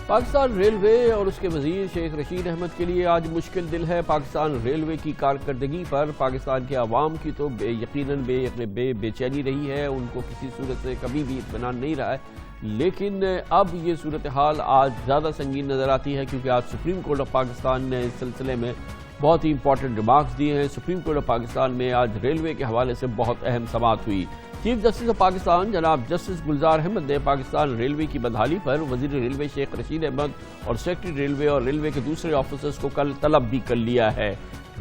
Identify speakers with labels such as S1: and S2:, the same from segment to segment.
S1: Pakistan railway اور اس کے وزیر شیخ رشید احمد کے لیے آج مشکل دل ہے۔ پاکستان ریلوے کی کارکردگی پر پاکستان کے عوام کی تو یقیناً بے چینی رہی ہے، ان کو کسی صورت سے کبھی بھی اطمینان نہیں رہا ہے، لیکن اب یہ صورتحال آج زیادہ سنگین نظر آتی ہے کیونکہ آج سپریم کورٹ آف پاکستان نے اس سلسلے میں بہت ہی امپورٹنٹ ریمارکس دیے ہیں۔ سپریم کورٹ آف پاکستان میں آج ریلوے کے حوالے سے بہت اہم سماعت ہوئی۔ چیف جسٹس آف پاکستان جناب جسٹس گلزار احمد نے پاکستان ریلوے کی بدحالی پر وزیر ریلوے شیخ رشید احمد اور سیکرٹری ریلوے اور ریلوے کے دوسرے آفیسرز کو کل طلب بھی کر لیا ہے۔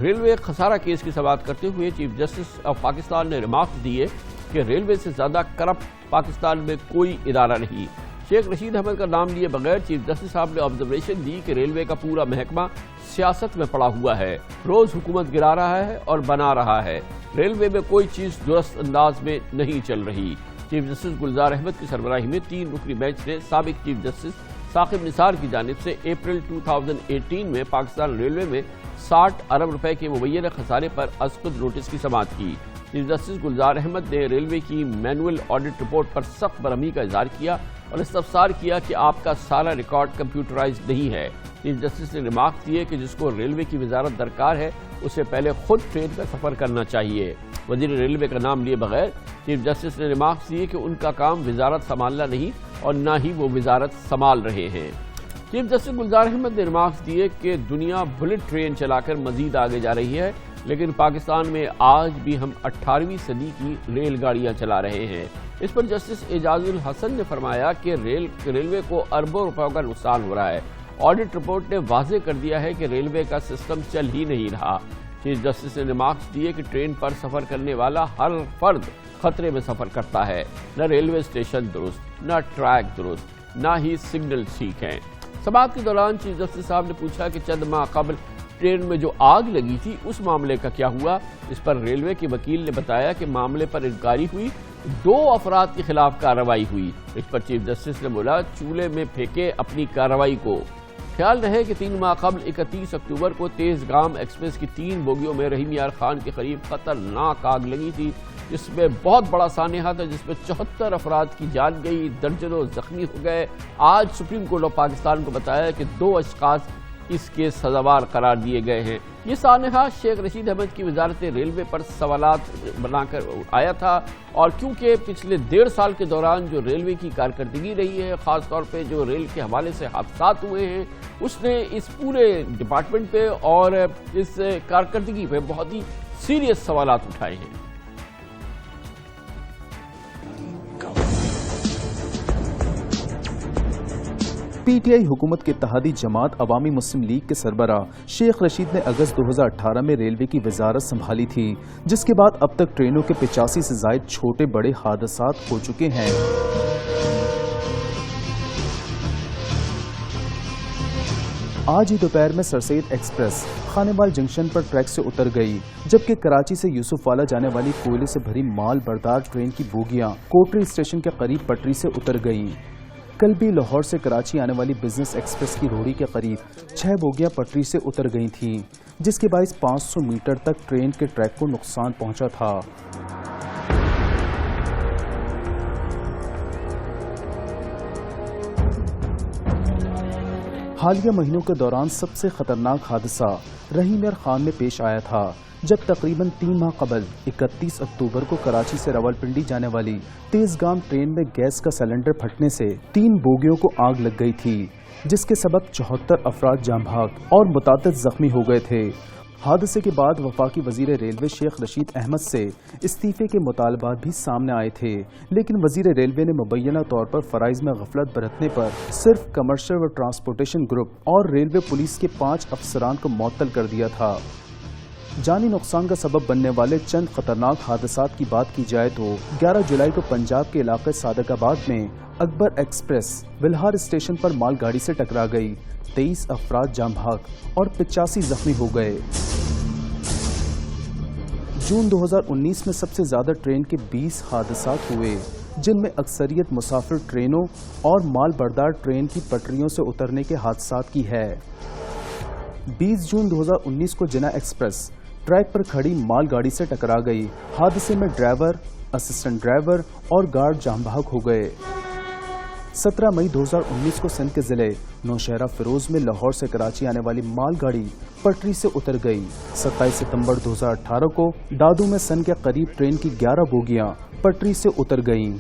S1: ریلوے خسارہ کیس کی سماعت کرتے ہوئے چیف جسٹس آف پاکستان نے ریمارکس دیے کہ ریلوے سے زیادہ کرپٹ پاکستان میں کوئی ادارہ نہیں۔ شیخ رشید احمد کا نام لیے بغیر چیف جسٹس صاحب نے آبزرویشن دی کہ ریلوے کا پورا محکمہ سیاست میں پڑا ہوا ہے، روز حکومت گرا رہا ہے اور بنا رہا ہے، ریلوے میں کوئی چیز درست انداز میں نہیں چل رہی۔ چیف جسٹس گلزار احمد کی سربراہی میں 3 رکنی بینچ نے سابق چیف جسٹس ثاقب نثار کی جانب سے اپریل 2018 میں پاکستان ریلوے میں 60 ارب روپے کے مبینہ خسارے پر از خود نوٹس کی سماعت کی۔ چیف جسٹس گلزار احمد نے ریلوے کی مینول آڈٹ رپورٹ پر سخت برہمی کا اظہار کیا اور استفسار کیا کہ آپ کا سارا ریکارڈ کمپیوٹرائز نہیں ہے۔ چیف جسٹس نے ریمارک دیے کہ جس کو ریلوے کی وزارت درکار ہے اسے پہلے خود ٹرین کا سفر کرنا چاہیے۔ وزیر ریلوے کا نام لیے بغیر چیف جسٹس نے ریمارکس دیے کہ ان کا کام وزارت سنبھالنا نہیں اور نہ ہی وہ وزارت سنبھال رہے ہیں۔ چیف جسٹس گلزار احمد نے ریمارکس دیے کہ دنیا بلٹ ٹرین چلا کر مزید آگے جا رہی ہے، لیکن پاکستان میں آج بھی ہم 18ویں صدی کی ریل گاڑیاں چلا رہے ہیں۔ اس پر جسٹس اعجاز الحسن نے فرمایا کہ ریلوے کو اربوں روپے کا نقصان ہو رہا ہے۔ آڈٹ رپورٹ نے واضح کر دیا ہے کہ ریلوے کا سسٹم چل ہی نہیں رہا۔ چیف جسٹس نے ریمارکس دیے کہ ٹرین پر سفر کرنے والا ہر فرد خطرے میں سفر کرتا ہے، نہ ریلوے اسٹیشن درست، نہ ٹریک درست، نہ ہی سگنل ٹھیک ہیں۔ سماعت کے دوران چیف جسٹس صاحب نے پوچھا کہ چند ماہ قبل ٹرین میں جو آگ لگی تھی اس معاملے کا کیا ہوا؟ اس پر ریلوے کے وکیل نے بتایا کہ معاملے پر انکوائری ہوئی، 2 افراد کے خلاف کارروائی ہوئی۔ اس پر چیف جسٹس نے بولا چولہے میں پھینکے اپنی کارروائی کو۔ خیال رہے کہ 3 ماہ قبل 31 اکتوبر کو تیز گام ایکسپریس کی 3 بوگیوں میں رحیم یار خان کے قریب خطرناک آگ لگی تھی، جس میں بہت بڑا سانحہ تھا، جس میں 74 افراد کی جان گئی، درجنوں زخمی ہو گئے۔ آج سپریم کورٹ آف پاکستان کو بتایا کہ 2 اشخاص اس کے سزاوار قرار دیے گئے ہیں۔ یہ سانحہ شیخ رشید احمد کی وزارت ریلوے پر سوالات بنا کر آیا تھا، اور کیونکہ پچھلے 1.5 سال کے دوران جو ریلوے کی کارکردگی رہی ہے، خاص طور پہ جو ریل کے حوالے سے حادثات ہوئے ہیں، اس نے اس پورے ڈپارٹمنٹ پہ اور اس کارکردگی پہ بہت ہی سیریس سوالات اٹھائے ہیں۔
S2: پی ٹی آئی حکومت کے اتحادی جماعت عوامی مسلم لیگ کے سربراہ شیخ رشید نے اگست 2018 میں ریلوے کی وزارت سنبھالی تھی، جس کے بعد اب تک ٹرینوں کے 85 سے زائد چھوٹے بڑے حادثات ہو چکے ہیں۔ آج ہی دوپہر میں سرسید ایکسپریس خانیوال جنکشن پر ٹریک سے اتر گئی، جبکہ کراچی سے یوسف والا جانے والی کوئلے سے بھری مال بردار ٹرین کی بوگیاں کوٹری اسٹیشن کے قریب پٹری سے اتر گئیں۔ کل بھی لاہور سے کراچی آنے والی بزنس ایکسپریس کی روڑی کے قریب 6 بوگیاں پٹری سے اتر گئی تھیں، جس کے باعث 500 میٹر تک ٹرین کے ٹریک کو نقصان پہنچا تھا۔ حالیہ مہینوں کے دوران سب سے خطرناک حادثہ رحیم یار خان میں پیش آیا تھا، جب تقریباً 3 ماہ قبل 31 اکتوبر کو کراچی سے راولپنڈی جانے والی تیز گام ٹرین میں گیس کا سلنڈر پھٹنے سے 3 بوگیوں کو آگ لگ گئی تھی، جس کے سبب 74 افراد جاں بحق اور متعدد زخمی ہو گئے تھے۔ حادثے کے بعد وفاقی وزیر ریلوے شیخ رشید احمد سے استعفے کے مطالبات بھی سامنے آئے تھے، لیکن وزیر ریلوے نے مبینہ طور پر فرائض میں غفلت برتنے پر صرف کمرشل و ٹرانسپورٹیشن گروپ اور ریلوے پولیس کے 5 افسران کو معطل کر دیا تھا۔ جانی نقصان کا سبب بننے والے چند خطرناک حادثات کی بات کی جائے تو 11 جولائی کو پنجاب کے علاقے صادق آباد میں اکبر ایکسپریس ولہار اسٹیشن پر مال گاڑی سے ٹکرا گئی، 23 افراد جاں بحق اور 85 زخمی ہو گئے۔ جون 2019 میں سب سے زیادہ ٹرین کے 20 حادثات ہوئے، جن میں اکثریت مسافر ٹرینوں اور مال بردار ٹرین کی پٹریوں سے اترنے کے حادثات کی ہے۔ 20 جون 2019 کو جنا ایکسپریس ٹریک پر کھڑی مال گاڑی سے ٹکرا گئی، حادثے میں ڈرائیور، اسسٹنٹ ڈرائیور اور گارڈ جاں بحق ہو گئے۔ 17 मई 2019 को सिंध के जिले नौशहरा फिरोज में लाहौर से कराची आने वाली माल गाड़ी पटरी से उतर गई। 27 सितंबर 2018 को दादू में सन के करीब ट्रेन की 11 बोगियां पटरी से उतर गईं।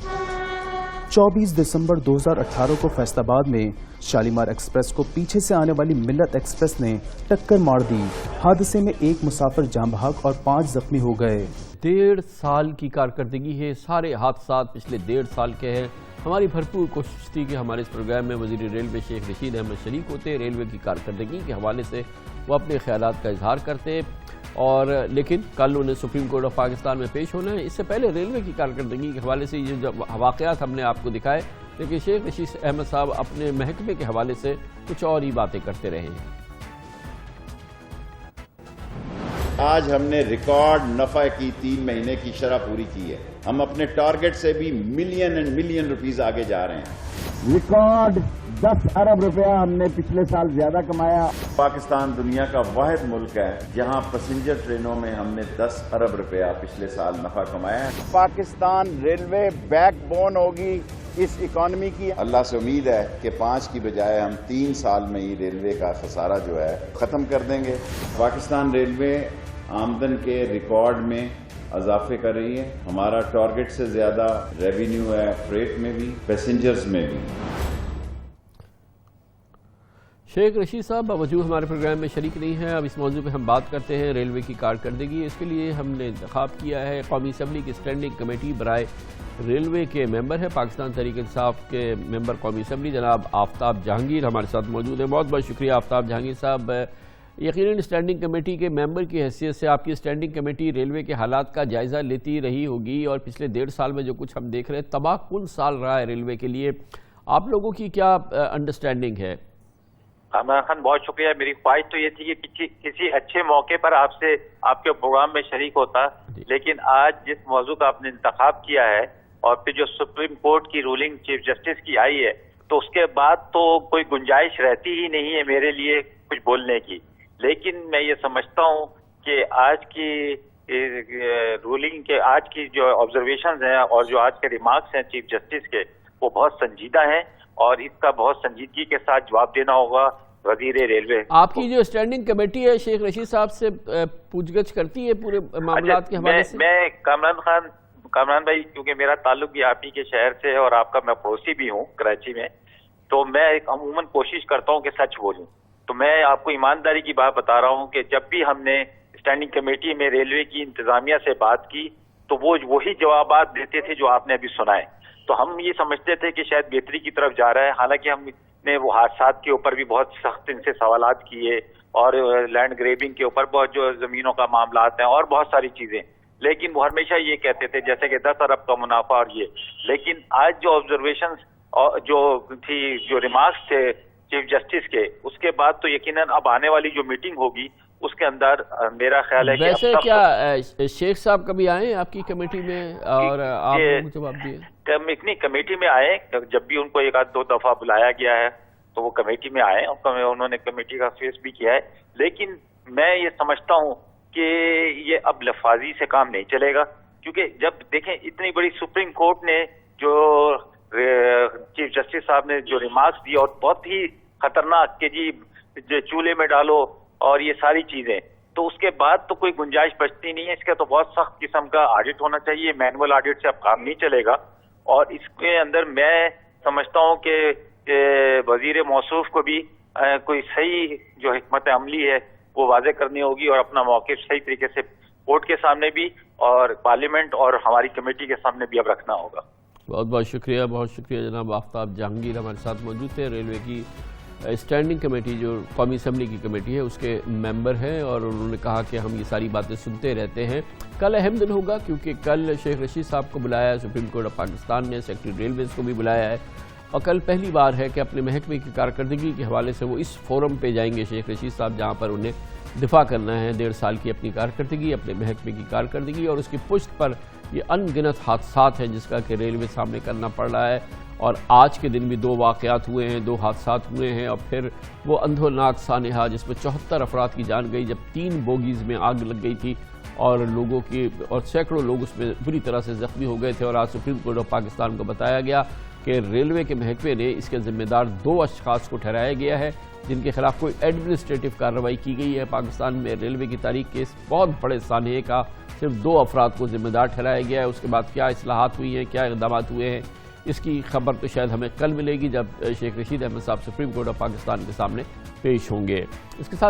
S2: 24 दिसंबर 2018 को फैसलाबाद में शालीमार एक्सप्रेस को पीछे से आने वाली मिल्लत एक्सप्रेस ने टक्कर मार दी। हादसे में एक मुसाफिर जान बहक और 5 जख्मी हो गए।
S1: 1.5 साल की कारकर्दगी है, सारे हादसा पिछले 1.5 साल के हैं। हमारी भरपूर कोशिश थी कि हमारे इस प्रोग्राम में वज़ीर रेलवे शेख रशीद अहमद शरीक होते, रेलवे की कारकर्दगी के हवाले से वो अपने ख्यालात का इजहार करते, और लेकिन कल उन्हें सुप्रीम कोर्ट ऑफ पाकिस्तान में पेश होना है। इससे पहले रेलवे की कारकर्दगी के हवाले से ये जो वाक़यात हमने आपको दिखाए, लेकिन शेख रशीद अहमद साहब अपने महकमे के हवाले से कुछ और ही बातें करते रहे हैं।
S3: आज हमने रिकॉर्ड नफा की 3 महीने की शरह पूरी की है। हम अपने टारगेट से भी मिलियन एंड मिलियन रुपीस आगे जा रहे हैं।
S4: रिकॉर्ड 10 अरब रुपया हमने पिछले साल ज्यादा कमाया।
S3: पाकिस्तान दुनिया का वाहिद मुल्क है जहां पैसेंजर ट्रेनों में हमने 10 अरब रुपया पिछले साल नफा कमाया है।
S4: पाकिस्तान रेलवे बैकबोन होगी इस इकॉनमी की।
S3: अल्लाह से उम्मीद है कि 5 की बजाय हम 3 साल में ही रेलवे का खसारा जो है खत्म कर देंगे। पाकिस्तान रेलवे आमदन के रिकॉर्ड में इजाफे कर रही है। हमारा टारगेट से ज्यादा रेवेन्यू है, फ्रेट में भी, पैसेंजर्स में भी।
S1: शेख रशीद साहब बावजूद हमारे प्रोग्राम में शरीक नहीं है। अब इस मौजू पे हम बात करते हैं रेलवे की कारकर्दगी। इसके लिए हमने इंतखाब किया है कौमी असम्बली की स्टैंडिंग कमेटी बराए रेलवे के मेंबर है पाकिस्तान तहरीक इंसाफ के मेंबर कौमी असम्बली जनाब आफ्ताब जहांगीर हमारे साथ मौजूद है। बहुत बहुत शुक्रिया आफ्ताब जहांगीर साहब। यकीनन स्टैंडिंग कमेटी के मेंबर की हैसियत से आपकी स्टैंडिंग कमेटी रेलवे के हालात का जायज़ा लेती रही होगी, और पिछले 1.5 साल में जो कुछ हम देख रहे हैं, तबाहकुन साल रहा है रेलवे के लिए। आप लोगों की क्या अंडरस्टैंडिंग है?
S5: इमरान खान, बहुत शुक्रिया। मेरी ख्वाहिश तो ये थी कि किसी अच्छे मौके पर आपसे आपके प्रोग्राम में शरीक होता, लेकिन आज जिस मौजू का आपने इंतखाब किया है और फिर जो सुप्रीम कोर्ट की रूलिंग चीफ जस्टिस की आई है, तो उसके बाद तो कोई गुंजाइश रहती ही नहीं है मेरे लिए कुछ बोलने की। लेकिन मैं ये समझता हूँ कि आज की रूलिंग के आज की जो ऑब्जर्वेशंस हैं और जो आज के रिमार्क्स हैं चीफ जस्टिस के, वो बहुत संजीदा हैं और इसका बहुत संजीदगी के साथ जवाब देना होगा वजीर रेलवे।
S1: आपकी जो स्टैंडिंग कमेटी है शेख रशीद साहब से पूछगछ करती है पूरे मामलात के हवाले से?
S5: मैं कामरान भाई, क्योंकि मेरा ताल्लुक भी आप ही के शहर से है और आपका मैं पड़ोसी भी हूँ कराची में, तो मैं अमूमन कोशिश करता हूँ कि सच बोलूँ। तो मैं आपको ईमानदारी की बात बता रहा हूँ कि जब भी हमने स्टैंडिंग कमेटी में रेलवे की इंतजामिया से बात की, तो वो वही जवाबात देते थे जो आपने अभी सुनाए। तो हम ये समझते थे कि शायद बेहतरी की तरफ जा रहा है। हालांकि हमने वो हादसात के ऊपर भी बहुत सख्त इनसे सवालात किए और लैंड ग्रेबिंग के ऊपर बहुत जो जमीनों का मामला हैं और बहुत सारी चीजें, लेकिन वो हमेशा ये कहते थे जैसे कि 10 अरब का मुनाफा और ये। लेकिन आज जो ऑब्जर्वेशन जो थी, जो रिमार्क्स थे चीफ जस्टिस के, उसके बाद तो यकीनन अब आने वाली जो मीटिंग होगी उसके अंदर मेरा ख्याल है कि
S1: वैसे क्या शेख साहब कभी आए आपकी कमेटी में और आपने जवाब दिए?
S5: कमेटी में आए, जब भी उनको 1-2 दफा बुलाया गया है तो वो कमेटी में आए और उन्होंने कमेटी का फेस भी किया है। लेकिन मैं ये समझता हूँ कि ये अब लफाजी से काम नहीं चलेगा, क्योंकि जब देखें इतनी बड़ी सुप्रीम कोर्ट ने जो चीफ जस्टिस साहब ने जो रिमार्क्स दिए और बहुत ही खतरनाक कि जी चूल्हे में डालो और ये सारी चीजें, तो उसके बाद तो कोई गुंजाइश बचती नहीं है। इसका तो बहुत सख्त किस्म का ऑडिट होना चाहिए। मैनुअल ऑडिट से अब काम नहीं चलेगा। और इसके अंदर मैं समझता हूँ कि वजीर मौसूफ को भी कोई सही जो हिकमत अमली है वो वाज़े करनी होगी और अपना मौक़िफ़ सही तरीके से कोर्ट के सामने भी और पार्लियामेंट और हमारी कमेटी के सामने भी अब रखना होगा।
S1: बहुत बहुत शुक्रिया जनाब आफ्ताब जहांगीर हमारे साथ मौजूद थे। रेलवे की स्टैंडिंग कमेटी जो कौमी असम्बली की कमेटी है उसके मेंबर हैं और उन्होंने कहा कि हम ये सारी बातें सुनते रहते हैं। कल अहम दिन होगा क्योंकि कल शेख रशीद साहब को बुलाया है सुप्रीम कोर्ट ऑफ पाकिस्तान ने, सेक्रेटरी रेलवेज को भी बुलाया है और कल पहली बार है कि अपने महकमे की कारकर्दगी के हवाले से वो इस फोरम पे जाएंगे शेख रशीद साहब, जहाँ पर उन्हें दिफा करना है 1.5 साल की अपनी कारकर्दगी, अपने महकमे की कारकर्दगी और उसकी पुष्ट पर ये अनगिनत हादसात हैं जिसका कि रेलवे सामने करना पड़ रहा है। और आज के दिन भी 2 वाक़यात हुए हैं, 2 हादसात हुए हैं और फिर वो अंधोनाक सानहा जिसमें 74 अफराद की जान गई जब 3 बोगीज़ में आग लग गई थी और लोगों की और सैकड़ों लोग उसमें बुरी तरह से ज़ख्मी हो गए थे। और आज सुप्रीम कोर्ट ऑफ पाकिस्तान को बताया गया کہ ریلوے کے محکمے نے اس کے ذمہ دار 2 اشخاص کو ٹھہرایا گیا ہے جن کے خلاف کوئی ایڈمنسٹریٹو کارروائی کی گئی ہے۔ پاکستان میں ریلوے کی تاریخ کے اس بہت بڑے سانحے کا صرف 2 افراد کو ذمہ دار ٹھہرایا گیا ہے۔ اس کے بعد کیا اصلاحات ہوئی ہیں، کیا اقدامات ہوئے ہیں، اس کی خبر تو شاید ہمیں کل ملے گی جب شیخ رشید احمد صاحب سپریم کورٹ آف پاکستان کے سامنے پیش ہوں گے۔ اس کے ساتھ